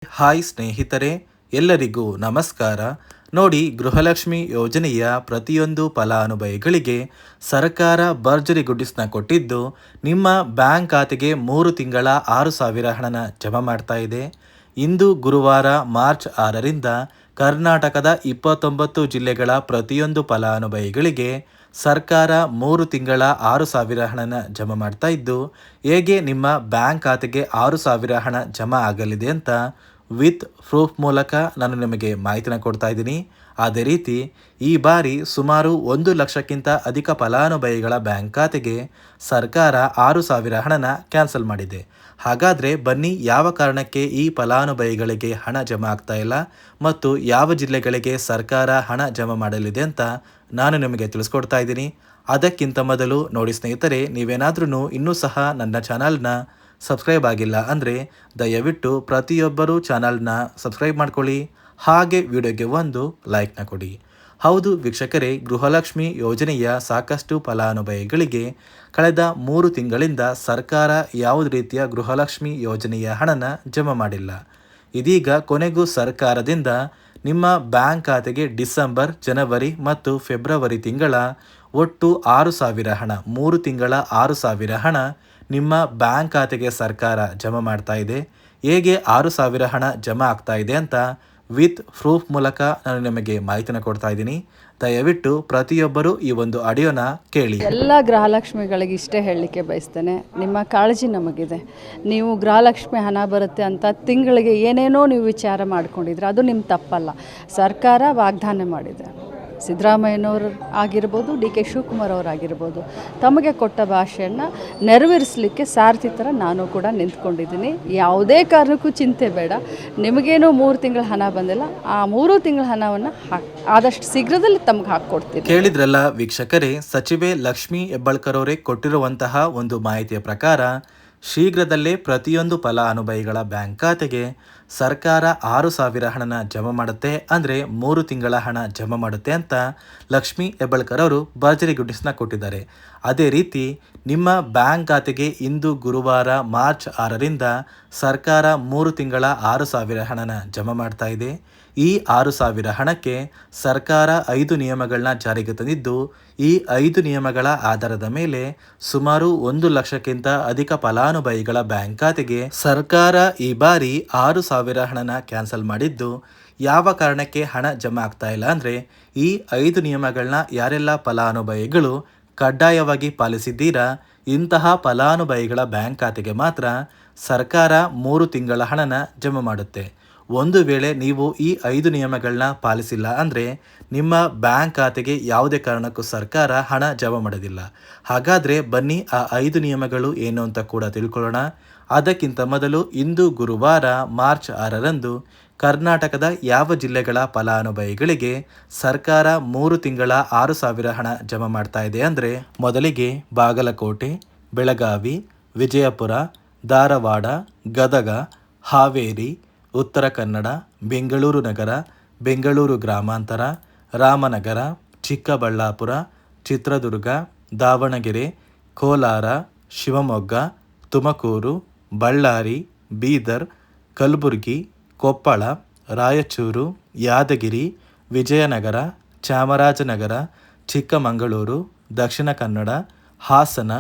Hi ಸ್ನೇಹಿತರೆ, ಎಲ್ಲರಿಗೂ ನಮಸ್ಕಾರ. ನೋಡಿ, ಗೃಹಲಕ್ಷ್ಮಿ ಯೋಜನೆಯ ಪ್ರತಿಯೊಂದು ಫಲಾನುಭವಿಗಳಿಗೆ ಸರ್ಕಾರ ಭರ್ಜರಿ ಗುಡ್ಡಿಸ್ನ ಕೊಟ್ಟಿದ್ದು, ನಿಮ್ಮ ಬ್ಯಾಂಕ್ ಖಾತೆಗೆ 3 ತಿಂಗಳ 6,000 ಹಣನ ಜಮಾ ಮಾಡ್ತಾ ಇದೆ. ಇಂದು ಗುರುವಾರ ಮಾರ್ಚ್ 6ರಿಂದ ಕರ್ನಾಟಕದ 29 ಜಿಲ್ಲೆಗಳ ಪ್ರತಿಯೊಂದು ಫಲಾನುಭವಿಗಳಿಗೆ ಸರ್ಕಾರ 3 ತಿಂಗಳ 6,000 ಹಣನ ಜಮಾ ಮಾಡ್ತಾ ಇದ್ದು, ಹೇಗೆ ನಿಮ್ಮ ಬ್ಯಾಂಕ್ ಖಾತೆಗೆ 6,000 ಹಣ ಜಮಾ ಆಗಲಿದೆ ಅಂತ ವಿತ್ ಪ್ರೂಫ್ ಮೂಲಕ ನಾನು ನಿಮಗೆ ಮಾಹಿತಿನ ಕೊಡ್ತಾ ಇದ್ದೀನಿ. ಅದೇ ರೀತಿ ಈ ಬಾರಿ ಸುಮಾರು 1 ಲಕ್ಷಕ್ಕಿಂತ ಅಧಿಕ ಫಲಾನುಭವಿಗಳ ಬ್ಯಾಂಕ್ ಖಾತೆಗೆ ಸರ್ಕಾರ 6,000 ಹಣನ ಕ್ಯಾನ್ಸಲ್ ಮಾಡಿದೆ. ಹಾಗಾದರೆ ಬನ್ನಿ, ಯಾವ ಕಾರಣಕ್ಕೆ ಈ ಫಲಾನುಭವಿಗಳಿಗೆ ಹಣ ಜಮಾ ಆಗ್ತಾ ಇಲ್ಲ ಮತ್ತು ಯಾವ ಜಿಲ್ಲೆಗಳಿಗೆ ಸರ್ಕಾರ ಹಣ ಜಮಾ ಮಾಡಲಿದೆ ಅಂತ ನಾನು ನಿಮಗೆ ತಿಳಿಸ್ಕೊಡ್ತಾ ಇದ್ದೀನಿ. ಅದಕ್ಕಿಂತ ಮೊದಲು ನೋಡಿ ಸ್ನೇಹಿತರೆ, ನೀವೇನಾದ್ರೂ ಇನ್ನೂ ಸಹ ನನ್ನ ಚಾನಲ್ನ ಸಬ್ಸ್ಕ್ರೈಬ್ ಆಗಿಲ್ಲ ಅಂದರೆ ದಯವಿಟ್ಟು ಪ್ರತಿಯೊಬ್ಬರೂ ಚಾನಲ್ನ ಸಬ್ಸ್ಕ್ರೈಬ್ ಮಾಡ್ಕೊಳ್ಳಿ, ಹಾಗೆ ವಿಡಿಯೋಗೆ ಒಂದು ಲೈಕ್ನ ಕೊಡಿ. ಹೌದು ವೀಕ್ಷಕರೇ, ಗೃಹಲಕ್ಷ್ಮಿ ಯೋಜನೆಯ ಸಾಕಷ್ಟು ಫಲಾನುಭವಿಗಳಿಗೆ ಕಳೆದ 3 ತಿಂಗಳಿಂದ ಸರ್ಕಾರ ಯಾವುದೇ ರೀತಿಯ ಗೃಹಲಕ್ಷ್ಮಿ ಯೋಜನೆಯ ಹಣನ ಜಮಾ ಮಾಡಿಲ್ಲ. ಇದೀಗ ಕೊನೆಗೂ ಸರ್ಕಾರದಿಂದ ನಿಮ್ಮ ಬ್ಯಾಂಕ್ ಖಾತೆಗೆ ಡಿಸೆಂಬರ್, ಜನವರಿ ಮತ್ತು ಫೆಬ್ರವರಿ ತಿಂಗಳ ಒಟ್ಟು 6,000 ಹಣ, 3 ತಿಂಗಳ 6,000 ಹಣ ನಿಮ್ಮ ಬ್ಯಾಂಕ್ ಖಾತೆಗೆ ಸರ್ಕಾರ ಜಮಾ ಮಾಡ್ತಾ ಇದೆ. ಹೇಗೆ 6,000 ಹಣ ಜಮಾ ಆಗ್ತಾ ಇದೆ ಅಂತ ವಿತ್ ಪ್ರೂಫ್ ಮೂಲಕ ನಾನು ನಿಮಗೆ ಮಾಹಿತಿನ ಕೊಡ್ತಾ ಇದ್ದೀನಿ. ದಯವಿಟ್ಟು ಪ್ರತಿಯೊಬ್ಬರು ಈ ಒಂದು ಆಡಿಯೋನ ಕೇಳಿ. ಎಲ್ಲ ಗೃಹಲಕ್ಷ್ಮಿಗಳಿಗೆ ಇಷ್ಟೇ ಹೇಳಲಿಕ್ಕೆ ಬಯಸ್ತೇನೆ, ನಿಮ್ಮ ಕಾಳಜಿ ನಮಗಿದೆ. ನೀವು ಗೃಹಲಕ್ಷ್ಮಿ ಹಣ ಬರುತ್ತೆ ಅಂತ ತಿಂಗಳಿಗೆ ಏನೇನೋ ನೀವು ವಿಚಾರ ಮಾಡ್ಕೊಂಡಿದ್ರೆ ಅದು ನಿಮ್ಮ ತಪ್ಪಲ್ಲ. ಸರ್ಕಾರ ವಾಗ್ದಾನ ಮಾಡಿದೆ. ಸಿದ್ದರಾಮಯ್ಯನವರು ಆಗಿರ್ಬೋದು, ಡಿ ಕೆ ಶಿವಕುಮಾರ್ ಅವರಾಗಿರ್ಬೋದು, ತಮಗೆ ಕೊಟ್ಟ ಭಾಷೆಯನ್ನು ನೆರವೇರಿಸಲಿಕ್ಕೆ ಸಾರಥಿ ಥರ ನಾನು ಕೂಡ ನಿಂತ್ಕೊಂಡಿದ್ದೀನಿ. ಯಾವುದೇ ಕಾರಣಕ್ಕೂ ಚಿಂತೆ ಬೇಡ. ನಿಮಗೇನು 3 ತಿಂಗಳ ಹಣ ಬಂದಿಲ್ಲ, ಆ 3 ತಿಂಗಳ ಹಣವನ್ನು ಆದಷ್ಟು ಶೀಘ್ರದಲ್ಲಿ ತಮಗೆ ಹಾಕ್ಕೊಡ್ತೀನಿ. ಕೇಳಿದ್ರಲ್ಲ ವೀಕ್ಷಕರೇ, ಸಚಿವೆ ಲಕ್ಷ್ಮೀ ಹೆಬ್ಬಾಳ್ಕರ್ ಅವರೇ ಕೊಟ್ಟಿರುವಂತಹ ಒಂದು ಮಾಹಿತಿಯ ಪ್ರಕಾರ ಶೀಘ್ರದಲ್ಲೇ ಪ್ರತಿಯೊಂದು ಫಲಾನುಭವಿಗಳ ಬ್ಯಾಂಕ್ ಖಾತೆಗೆ ಸರ್ಕಾರ 6,000 ಹಣನ ಜಮಾ ಮಾಡುತ್ತೆ, ಅಂದರೆ 3 ತಿಂಗಳ ಹಣ ಜಮಾ ಮಾಡುತ್ತೆ ಅಂತ ಲಕ್ಷ್ಮೀ ಹೆಬ್ಬಾಳ್ಕರ್ ಅವರು ಭರ್ಜರಿ ಗುಡ್ಡಿಸ್ನ ಕೊಟ್ಟಿದ್ದಾರೆ. ಅದೇ ರೀತಿ ನಿಮ್ಮ ಬ್ಯಾಂಕ್ ಖಾತೆಗೆ ಇಂದು ಗುರುವಾರ ಮಾರ್ಚ್ 6ರಿಂದ ಸರ್ಕಾರ 3 ತಿಂಗಳ 6,000 ಹಣನ ಜಮಾ ಮಾಡ್ತಾ ಇದೆ. ಈ 6,000 ಹಣಕ್ಕೆ ಸರ್ಕಾರ 5 ನಿಯಮಗಳನ್ನ ಜಾರಿಗೆ ತಂದಿದ್ದು, ಈ 5 ನಿಯಮಗಳ ಆಧಾರದ ಮೇಲೆ ಸುಮಾರು 1 ಲಕ್ಷಕ್ಕಿಂತ ಅಧಿಕ ಫಲಾನುಭವಿಗಳ ಬ್ಯಾಂಕ್ ಖಾತೆಗೆ ಸರ್ಕಾರ ಈ ಬಾರಿ 6,000 ಹಣನ ಕ್ಯಾನ್ಸಲ್ ಮಾಡಿದ್ದು, ಯಾವ ಕಾರಣಕ್ಕೆ ಹಣ ಜಮಾ ಆಗ್ತಾ ಇಲ್ಲ ಅಂದರೆ, ಈ 5 ನಿಯಮಗಳನ್ನ ಯಾರೆಲ್ಲ ಫಲಾನುಭವಿಗಳು ಕಡ್ಡಾಯವಾಗಿ ಪಾಲಿಸಿದ್ದೀರಾ ಇಂತಹ ಫಲಾನುಭವಿಗಳ ಬ್ಯಾಂಕ್ ಖಾತೆಗೆ ಮಾತ್ರ ಸರ್ಕಾರ 3 ತಿಂಗಳ ಹಣನ ಜಮಾ ಮಾಡುತ್ತೆ. ಒಂದು ವೇಳೆ ನೀವು ಈ 5 ನಿಯಮಗಳನ್ನ ಪಾಲಿಸಿಲ್ಲ ಅಂದರೆ ನಿಮ್ಮ ಬ್ಯಾಂಕ್ ಖಾತೆಗೆ ಯಾವುದೇ ಕಾರಣಕ್ಕೂ ಸರ್ಕಾರ ಹಣ ಜಮಾ ಮಾಡೋದಿಲ್ಲ. ಹಾಗಾದರೆ ಬನ್ನಿ, ಆ 5 ನಿಯಮಗಳು ಏನು ಅಂತ ಕೂಡ ತಿಳ್ಕೊಳ್ಳೋಣ. ಅದಕ್ಕಿಂತ ಮೊದಲು ಇಂದು ಗುರುವಾರ ಮಾರ್ಚ್ 6ರಂದು ಕರ್ನಾಟಕದ ಯಾವ ಜಿಲ್ಲೆಗಳ ಫಲಾನುಭವಿಗಳಿಗೆ ಸರ್ಕಾರ 3 ತಿಂಗಳ 6,000 ಹಣ ಜಮಾ ಮಾಡ್ತಾ ಇದೆ ಅಂದರೆ, ಮೊದಲಿಗೆ ಬಾಗಲಕೋಟೆ, ಬೆಳಗಾವಿ, ವಿಜಯಪುರ, ಧಾರವಾಡ, ಗದಗ, ಹಾವೇರಿ, ಉತ್ತರ ಕನ್ನಡ, ಬೆಂಗಳೂರು ನಗರ, ಬೆಂಗಳೂರು ಗ್ರಾಮಾಂತರ, ರಾಮನಗರ, ಚಿಕ್ಕಬಳ್ಳಾಪುರ, ಚಿತ್ರದುರ್ಗ, ದಾವಣಗೆರೆ, ಕೋಲಾರ, ಶಿವಮೊಗ್ಗ, ತುಮಕೂರು, ಬಳ್ಳಾರಿ, ಬೀದರ್, ಕಲಬುರಗಿ, ಕೊಪ್ಪಳ, ರಾಯಚೂರು, ಯಾದಗಿರಿ, ವಿಜಯನಗರ, ಚಾಮರಾಜನಗರ, ಚಿಕ್ಕಮಗಳೂರು, ದಕ್ಷಿಣ ಕನ್ನಡ, ಹಾಸನ,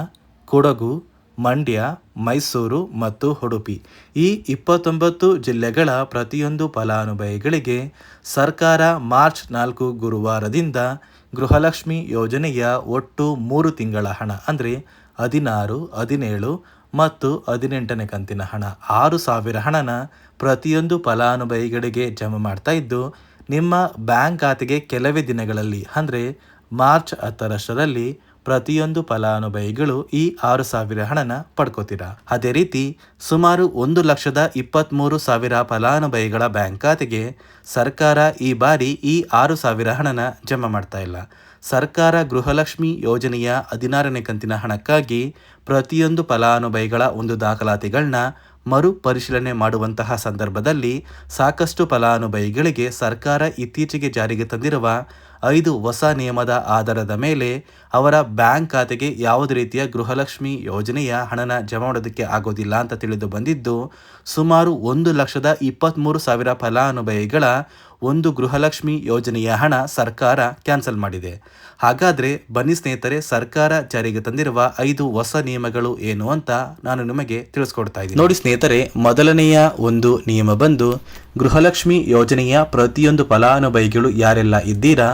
ಕೊಡಗು, ಮಂಡ್ಯ, ಮೈಸೂರು ಮತ್ತು ಉಡುಪಿ, ಈ 29 ಜಿಲ್ಲೆಗಳ ಪ್ರತಿಯೊಂದು ಫಲಾನುಭವಿಗಳಿಗೆ ಸರ್ಕಾರ ಮಾರ್ಚ್ 4 ಗುರುವಾರದಿಂದ ಗೃಹಲಕ್ಷ್ಮಿ ಯೋಜನೆಯ ಒಟ್ಟು 3 ತಿಂಗಳ ಹಣ ಅಂದರೆ 16, 17 ಮತ್ತು 18ನೇ ಕಂತಿನ ಹಣ 6,000 ಹಣನ ಪ್ರತಿಯೊಂದು ಫಲಾನುಭವಿಗಳಿಗೆ ಜಮಾ ಮಾಡ್ತಾ ಇದ್ದು, ನಿಮ್ಮ ಬ್ಯಾಂಕ್ ಖಾತೆಗೆ ಕೆಲವೇ ದಿನಗಳಲ್ಲಿ ಅಂದರೆ ಮಾರ್ಚ್ 10ರಷ್ಟರಲ್ಲಿ ಪ್ರತಿಯೊಂದು ಫಲಾನುಭವಿಗಳು ಈ 6,000 ಹಣನ ಪಡ್ಕೋತೀರಾ. ಅದೇ ರೀತಿ ಸುಮಾರು 1,23,000 ಫಲಾನುಭವಿಗಳ ಬ್ಯಾಂಕ್ ಖಾತೆಗೆ ಸರ್ಕಾರ ಈ ಬಾರಿ ಈ 6,000 ಹಣನ ಜಮಾ ಮಾಡ್ತಾ ಇಲ್ಲ. ಸರ್ಕಾರ ಗೃಹಲಕ್ಷ್ಮಿ ಯೋಜನೆಯ 16ನೇ ಕಂತಿನ ಹಣಕ್ಕಾಗಿ ಪ್ರತಿಯೊಂದು ಫಲಾನುಭವಿಗಳ ಒಂದು ದಾಖಲಾತಿಗಳನ್ನ ಮರು ಪರಿಶೀಲನೆ ಮಾಡುವಂತಹ ಸಂದರ್ಭದಲ್ಲಿ ಸಾಕಷ್ಟು ಫಲಾನುಭವಿಗಳಿಗೆ ಸರ್ಕಾರ ಇತ್ತೀಚೆಗೆ ಜಾರಿಗೆ ತಂದಿರುವ 5 ಹೊಸ ನಿಯಮದ ಆಧಾರದ ಮೇಲೆ ಅವರ ಬ್ಯಾಂಕ್ ಖಾತೆಗೆ ಯಾವುದೇ ರೀತಿಯ ಗೃಹಲಕ್ಷ್ಮಿ ಯೋಜನೆಯ ಹಣನ ಜಮಾ ಮಾಡೋದಕ್ಕೆ ಆಗೋದಿಲ್ಲ ಅಂತ ತಿಳಿದು ಬಂದಿದ್ದು, ಸುಮಾರು 1,23,000 ಫಲಾನುಭವಿಗಳ ಒಂದು ಗೃಹಲಕ್ಷ್ಮಿ ಯೋಜನೆಯ ಹಣ ಸರ್ಕಾರ ಕ್ಯಾನ್ಸಲ್ ಮಾಡಿದೆ. ಹಾಗಾದರೆ ಬನ್ನಿ ಸ್ನೇಹಿತರೆ, ಸರ್ಕಾರ ಜಾರಿಗೆ ತಂದಿರುವ 5 ಹೊಸ ನಿಯಮಗಳು ಏನು ಅಂತ ನಾನು ನಿಮಗೆ ತಿಳಿಸ್ಕೊಡ್ತಾ ಇದ್ದೀನಿ. ನೋಡಿ ಸ್ನೇಹಿತರೆ, ಮೊದಲನೆಯ ಒಂದು ನಿಯಮ ಬಂದು, ಗೃಹಲಕ್ಷ್ಮಿ ಯೋಜನೆಯ ಪ್ರತಿಯೊಂದು ಫಲಾನುಭವಿಗಳು ಯಾರೆಲ್ಲ ಇದ್ದೀರಾ,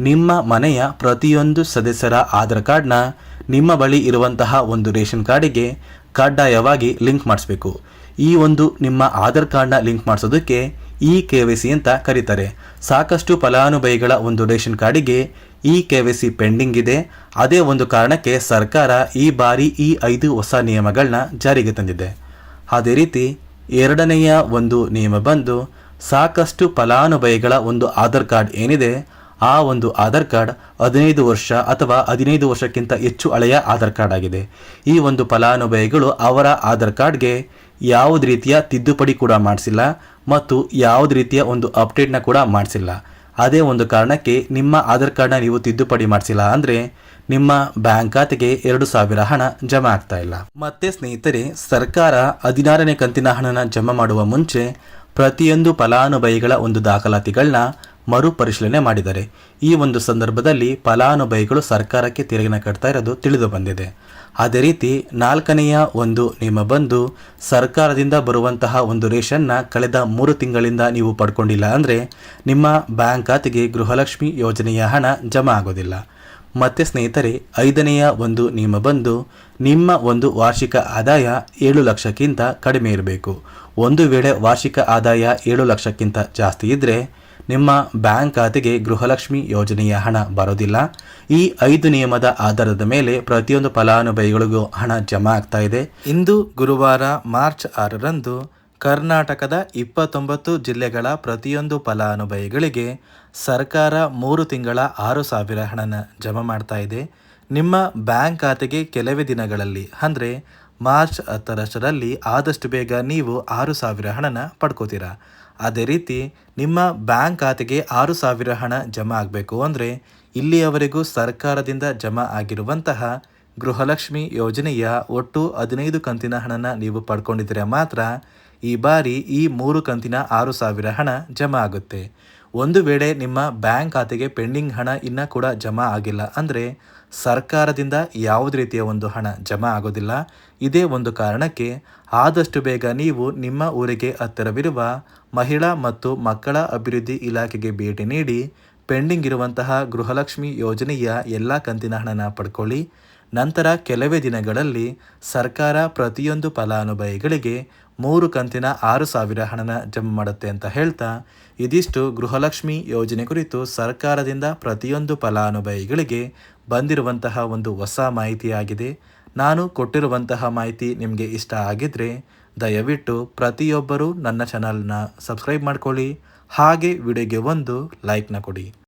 ನಿಮ್ಮ ಮನೆಯ ಪ್ರತಿಯೊಂದು ಸದಸ್ಯರ ಆಧಾರ್ ಕಾರ್ಡ್ನ ನಿಮ್ಮ ಬಳಿ ಇರುವಂತಹ ಒಂದು ರೇಷನ್ ಕಾರ್ಡಿಗೆ ಕಡ್ಡಾಯವಾಗಿ ಲಿಂಕ್ ಮಾಡಿಸ್ಬೇಕು. ಈ ಒಂದು ನಿಮ್ಮ ಆಧಾರ್ ಕಾರ್ಡ್ನ ಲಿಂಕ್ ಮಾಡಿಸೋದಕ್ಕೆ KYC ಅಂತ ಕರೀತಾರೆ. ಸಾಕಷ್ಟು ಫಲಾನುಭವಿಗಳ ಒಂದು ರೇಷನ್ ಕಾರ್ಡಿಗೆ KYC ಪೆಂಡಿಂಗ್ ಇದೆ. ಅದೇ ಒಂದು ಕಾರಣಕ್ಕೆ ಸರ್ಕಾರ ಈ ಬಾರಿ ಈ 5 ಹೊಸ ನಿಯಮಗಳನ್ನ ಜಾರಿಗೆ ತಂದಿದೆ. ಅದೇ ರೀತಿ ಎರಡನೆಯ ಒಂದು ನಿಯಮ ಬಂದು, ಸಾಕಷ್ಟು ಫಲಾನುಭವಿಗಳ ಒಂದು ಆಧಾರ್ ಕಾರ್ಡ್ ಏನಿದೆ, ಆ ಒಂದು ಆಧಾರ್ ಕಾರ್ಡ್ 15 ವರ್ಷ ಅಥವಾ 15 ವರ್ಷಕ್ಕಿಂತ ಹೆಚ್ಚು ಹಳೆಯ ಆಧಾರ್ ಕಾರ್ಡ್ ಆಗಿದೆ. ಈ ಒಂದು ಫಲಾನುಭವಿಗಳು ಅವರ ಆಧಾರ್ ಕಾರ್ಡ್ಗೆ ಯಾವುದೇ ರೀತಿಯ ತಿದ್ದುಪಡಿ ಕೂಡ ಮಾಡಿಸಿಲ್ಲ ಮತ್ತು ಯಾವುದೇ ರೀತಿಯ ಒಂದು ಅಪ್ಡೇಟ್ನ ಕೂಡ ಮಾಡಿಸಿಲ್ಲ. ಅದೇ ಒಂದು ಕಾರಣಕ್ಕೆ ನಿಮ್ಮ ಆಧಾರ್ ಕಾರ್ಡ್ನ ನೀವು ತಿದ್ದುಪಡಿ ಮಾಡಿಸಿಲ್ಲ ಅಂದರೆ ನಿಮ್ಮ ಬ್ಯಾಂಕ್ ಖಾತೆಗೆ 2,000 ಹಣ ಜಮಾ ಆಗ್ತಾ ಇಲ್ಲ. ಮತ್ತೆ ಸ್ನೇಹಿತರೆ, ಸರ್ಕಾರ 16ನೇ ಕಂತಿನ ಹಣನ ಜಮಾ ಮಾಡುವ ಮುಂಚೆ ಪ್ರತಿಯೊಂದು ಫಲಾನುಭವಿಗಳ ಒಂದು ದಾಖಲಾತಿಗಳನ್ನ ಮರುಪರಿಶೀಲನೆ ಮಾಡಿದ್ದಾರೆ. ಈ ಒಂದು ಸಂದರ್ಭದಲ್ಲಿ ಫಲಾನುಭವಿಗಳು ಸರ್ಕಾರಕ್ಕೆ ತೆರಿಗೆನ ಕಟ್ತಾ ಇರೋದು ತಿಳಿದು ಬಂದಿದೆ. ಅದೇ ರೀತಿ 4ನೆಯ ಒಂದು ನಿಯಮ ಬಂದು, ಸರ್ಕಾರದಿಂದ ಬರುವಂತಹ ಒಂದು ರೇಷನ್ನ ಕಳೆದ 3 ತಿಂಗಳಿಂದ ನೀವು ಪಡ್ಕೊಂಡಿಲ್ಲ ಅಂದರೆ ನಿಮ್ಮ ಬ್ಯಾಂಕ್ ಖಾತೆಗೆ ಗೃಹಲಕ್ಷ್ಮಿ ಯೋಜನೆಯ ಹಣ ಜಮಾ ಆಗೋದಿಲ್ಲ. ಮತ್ತು ಸ್ನೇಹಿತರೆ, 5ನೆಯ ಒಂದು ನಿಯಮ ಬಂದು, ನಿಮ್ಮ ಒಂದು ವಾರ್ಷಿಕ ಆದಾಯ 7 ಲಕ್ಷಕ್ಕಿಂತ ಕಡಿಮೆ ಇರಬೇಕು. ಒಂದು ವೇಳೆ ವಾರ್ಷಿಕ ಆದಾಯ 7 ಲಕ್ಷಕ್ಕಿಂತ ಜಾಸ್ತಿ ಇದ್ದರೆ ನಿಮ್ಮ ಬ್ಯಾಂಕ್ ಖಾತೆಗೆ ಗೃಹಲಕ್ಷ್ಮಿ ಯೋಜನೆಯ ಹಣ ಬರೋದಿಲ್ಲ. ಈ 5 ನಿಯಮದ ಆಧಾರದ ಮೇಲೆ ಪ್ರತಿಯೊಂದು ಫಲಾನುಭವಿಗಳಿಗೂ ಹಣ ಜಮಾ ಆಗ್ತಾ ಇದೆ. ಇಂದು ಗುರುವಾರ ಮಾರ್ಚ್ 6ರಂದು ಕರ್ನಾಟಕದ 29 ಜಿಲ್ಲೆಗಳ ಪ್ರತಿಯೊಂದು ಫಲಾನುಭವಿಗಳಿಗೆ ಸರ್ಕಾರ 3 ತಿಂಗಳ 6,000 ಹಣನ ಜಮಾ ಮಾಡ್ತಾ ಇದೆ. ನಿಮ್ಮ ಬ್ಯಾಂಕ್ ಖಾತೆಗೆ ಕೆಲವೇ ದಿನಗಳಲ್ಲಿ ಅಂದರೆ ಮಾರ್ಚ್ 10ರಷ್ಟರಲ್ಲಿ ಆದಷ್ಟು ಬೇಗ ನೀವು 6,000 ಹಣನ ಪಡ್ಕೋತೀರಾ. ಅದೇ ರೀತಿ ನಿಮ್ಮ ಬ್ಯಾಂಕ್ ಖಾತೆಗೆ 6,000 ಹಣ ಜಮಾ ಆಗಬೇಕು ಅಂದರೆ ಇಲ್ಲಿಯವರೆಗೂ ಸರ್ಕಾರದಿಂದ ಜಮಾ ಆಗಿರುವಂತಹ ಗೃಹಲಕ್ಷ್ಮಿ ಯೋಜನೆಯ ಒಟ್ಟು 15 ಕಂತಿನ ಹಣನ ನೀವು ಪಡ್ಕೊಂಡಿದ್ರೆ ಮಾತ್ರ ಈ ಬಾರಿ ಈ 3 ಕಂತಿನ 6,000 ಹಣ ಜಮಾ ಆಗುತ್ತೆ. ಒಂದು ವೇಳೆ ನಿಮ್ಮ ಬ್ಯಾಂಕ್ ಖಾತೆಗೆ ಪೆಂಡಿಂಗ್ ಹಣ ಇನ್ನೂ ಕೂಡ ಜಮಾ ಆಗಿಲ್ಲ ಅಂದರೆ ಸರ್ಕಾರದಿಂದ ಯಾವುದೇ ರೀತಿಯ ಒಂದು ಹಣ ಜಮಾ ಆಗೋದಿಲ್ಲ. ಇದೇ ಒಂದು ಕಾರಣಕ್ಕೆ ಆದಷ್ಟು ಬೇಗ ನೀವು ನಿಮ್ಮ ಊರಿಗೆ ಹತ್ತಿರವಿರುವ ಮಹಿಳಾ ಮತ್ತು ಮಕ್ಕಳ ಅಭಿವೃದ್ಧಿ ಇಲಾಖೆಗೆ ಭೇಟಿ ನೀಡಿ ಪೆಂಡಿಂಗ್ ಇರುವಂತಹ ಗೃಹಲಕ್ಷ್ಮಿ ಯೋಜನೆಯ ಎಲ್ಲ ಕಂತಿನ ಹಣನ ಪಡ್ಕೊಳ್ಳಿ. ನಂತರ ಕೆಲವೇ ದಿನಗಳಲ್ಲಿ ಸರ್ಕಾರ ಪ್ರತಿಯೊಂದು ಫಲಾನುಭವಿಗಳಿಗೆ 3 ಕಂತಿನ 6,000 ಹಣನ ಜಮಾ ಮಾಡುತ್ತೆ ಅಂತ ಹೇಳ್ತಾ, ಇದಿಷ್ಟು ಗೃಹಲಕ್ಷ್ಮಿ ಯೋಜನೆ ಕುರಿತು ಸರ್ಕಾರದಿಂದ ಪ್ರತಿಯೊಂದು ಫಲಾನುಭವಿಗಳಿಗೆ ಬಂದಿರುವಂತಹ ಒಂದು ಹೊಸ ಮಾಹಿತಿಯಾಗಿದೆ. ನಾನು ಕೊಟ್ಟಿರುವಂತಹ ಮಾಹಿತಿ ನಿಮಗೆ ಇಷ್ಟ ಆಗಿದ್ದರೆ ದಯವಿಟ್ಟು ಪ್ರತಿಯೊಬ್ಬರೂ ನನ್ನ ಚಾನಲ್ನ ಸಬ್ಸ್ಕ್ರೈಬ್ ಮಾಡ್ಕೊಳ್ಳಿ. ಹಾಗೆ ವಿಡಿಯೋಗೆ ಒಂದು ಲೈಕ್ನ ಕೊಡಿ.